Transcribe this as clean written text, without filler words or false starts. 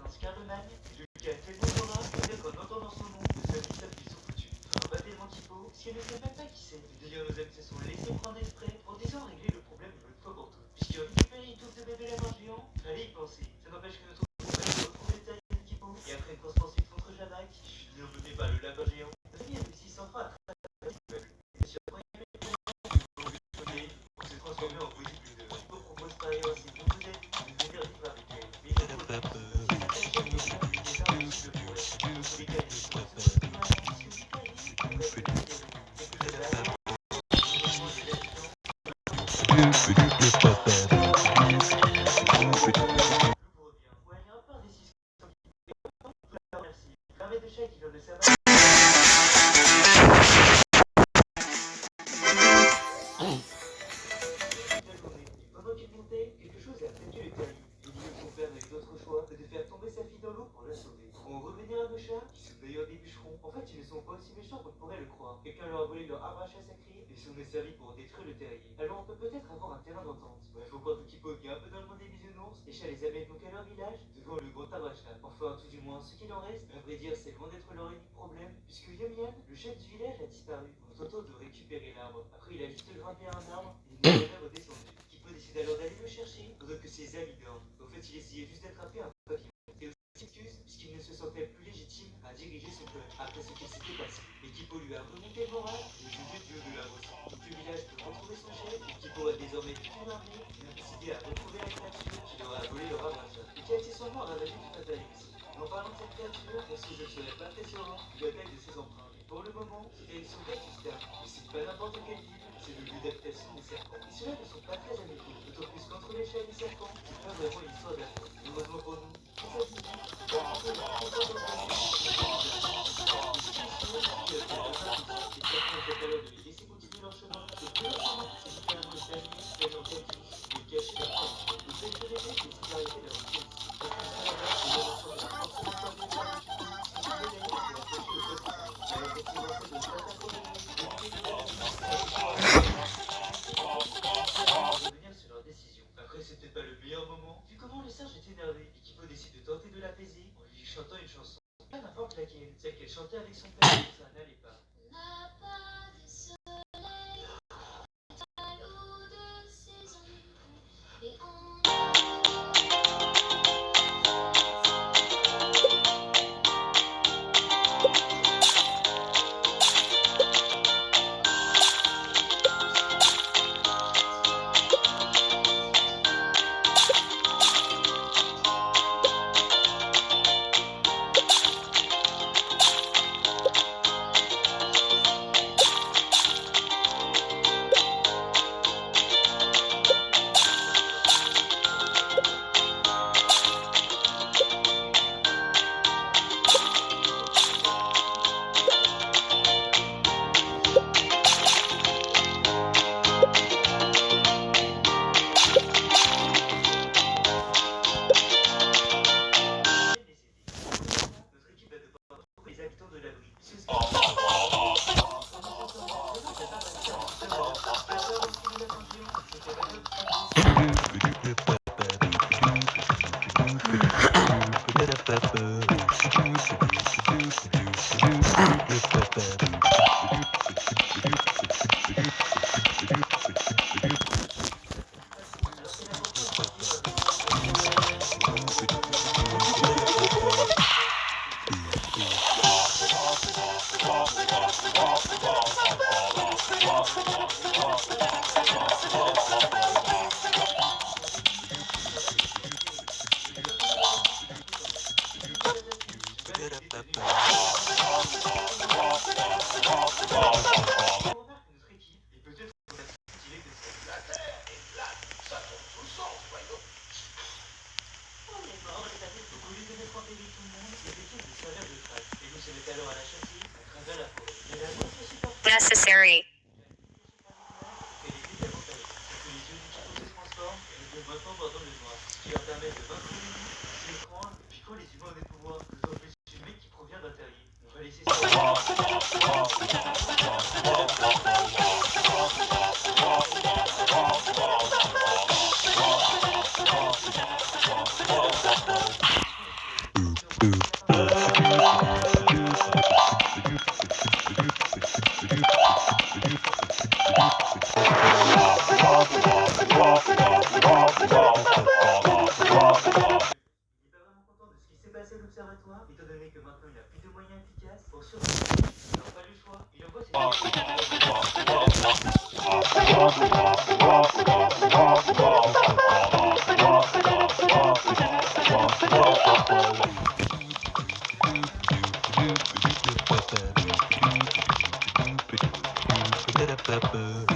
prince Carlemagne, et Lucas a tellement d'aura, on dirait qu'en entendant son nom, nos amis savent qu'ils sont foutus. Enfin, pas tellement typo, parce qu'elle ne sait même pas qui c'est. Et d'ailleurs, nos amis se sont laissés prendre exprès pour disant régler le problème une bonne fois pour toutes. Puisqu'ils ont récupéré une touffe de bébé lapin géant, fallait y penser. Ça n'empêche que notre groupe a retrouvé le terrier de typo, et après une course poursuite contre Jamac, je suis mené par le lapin géant. Nos amis a réussi sans frein à traverser l'immeuble. Et sur le premier on s'est transformé en bodybuilder. Typo propose par ailleurs à ses nouveaux amis de venir vivre avec elle. Mais il faut quelque chose a peut-être dû le terrier. Il dit que son père n'avait d'autre choix que de faire tomber sa fille dans l'eau pour la sauver. Pour en revenir à nos chats, qui sont d'ailleurs des bûcherons, en fait ils ne sont pas aussi méchants qu'on pourrait le croire. Quelqu'un leur a volé leur arbre à chat sacré et s'en est servi pour détruire le terrier. Alors on peut peut-être avoir un terrain d'entente. Ouais, faut croire que Kipo qui est un peu dans le monde des bisounours, les chats les amènent donc à leur village, devant le gros arbre à chat. Enfin, tout du moins ce qu'il en reste. À vrai dire, c'est loin d'être leur unique problème, puisque Yum Yum, le chef du village, a disparu. En tentant de récupérer l'arbre. Après il a juste grimpé à un arbre et il n'est jamais redescendu. Kipo décide alors d'aller le chercher pendant que ses amis dorment. En fait, il essayait juste d'attraper un papillon. Et aussi s'excuse puisqu'il ne se sentait plus légitime à diriger ce club après ce qui s'était passé. Et Kipo lui a remonté le moral et jugé Dieu de la aussi. Tout le village peut retrouver son chef et Kipo a désormais toute une armée qui a décidé à retrouver la créature qui leur a volé leur arbre à chat et qui a accessoirement ravagé tout un tas aussi. En parlant de cette créature, parce que je ne serais pas très serein du détail de ses empreintes. Et pour le moment, c'est direction Vetustan. Mais c'est pas n'importe quelle ville, c'est le lieu d'habitation des serpents. Et ceux-là ne sont pas très amicaux, d'autant plus qu'entre les chats et les serpents, c'est pas vraiment une histoire d'amour. Heureusement pour nous, c'est ça qui dit. Alors de les laisser continuer leur chemin, c'est plus rapidement, c'est littéralement le dernier, mais dans quel de cacher la fin. Le fait de rêver, c'est aussi d'arrêter la routine. Après, c'est peut-être pas le meilleur moment, vu comment le singe est énervé et Kipo décide de tenter de l'apaiser en lui chantant une chanson. Pas n'importe laquelle, celle qu'elle chantait avec son père, ça n'allait pas. N'a pas de soleil, ou de saison, et necessary. content de ce qui s'est passé à l'observatoire, étant donné que maintenant il a plus de moyens efficaces pour surveiller. Ils n'ont pas le choix. Il envoie ses Pepper.